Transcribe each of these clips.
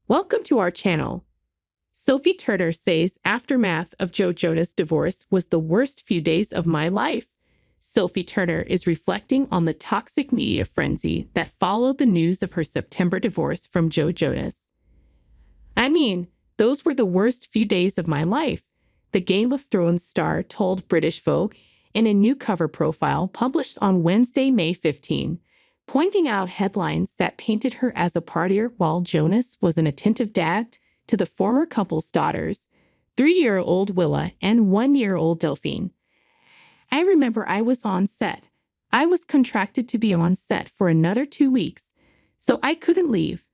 Welcome to our channel. Sophie Turner says aftermath of Joe Jonas' divorce was the worst few days of my life. Sophie Turner is reflecting on the toxic media frenzy that followed the news of her September divorce from Joe Jonas. I mean, those were the worst few days of my life, the Game of Thrones star told British Vogue in a new cover profile published on Wednesday, May 15, pointing out headlines that painted her as a partier while Jonas was an attentive dad to the former couple's daughters, 3-year-old Willa and 1-year-old Delphine. I remember I was on set. I was contracted to be on set for another 2 weeks, so I couldn't leave.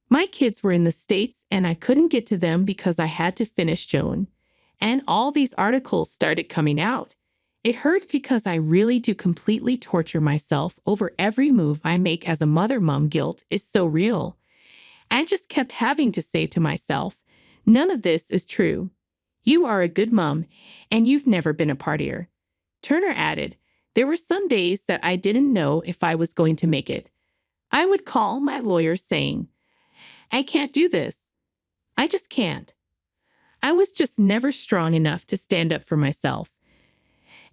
My kids were in the States and I couldn't get to them because I had to finish Joan. And all these articles started coming out. It hurt because I really do completely torture myself over every move I make as a mother. Mom guilt is so real. I just kept having to say to myself, none of this is true. You are a good mom and you've never been a partier. Turner added, there were some days that I didn't know if I was going to make it. I would call my lawyer saying, I can't do this. I just can't. I was just never strong enough to stand up for myself.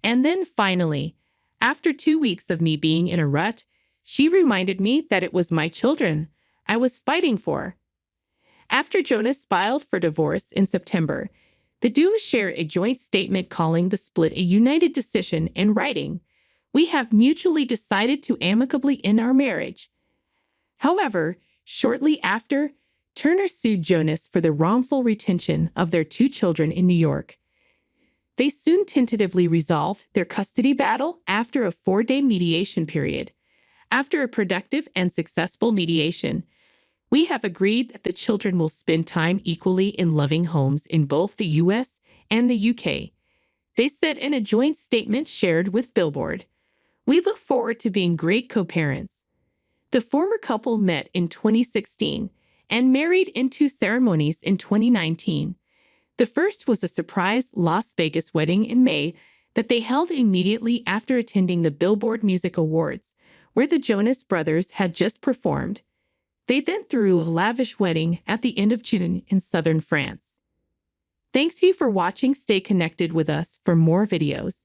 And then finally, after 2 weeks of me being in a rut, she reminded me that it was my children I was fighting for. After Jonas filed for divorce in September, the duo shared a joint statement calling the split a united decision in writing. We have mutually decided to amicably end our marriage. However, shortly after, Turner sued Jonas for the wrongful retention of their 2 children in New York. They soon tentatively resolved their custody battle after a 4-day mediation period. After a productive and successful mediation, we have agreed that the children will spend time equally in loving homes in both the U.S. and the U.K., they said in a joint statement shared with Billboard. We look forward to being great co-parents. The former couple met in 2016 and married in 2 ceremonies in 2019. The first was a surprise Las Vegas wedding in May that they held immediately after attending the Billboard Music Awards, where the Jonas Brothers had just performed. They then threw a lavish wedding at the end of June in southern France. Thanks you for watching. Stay connected with us for more videos.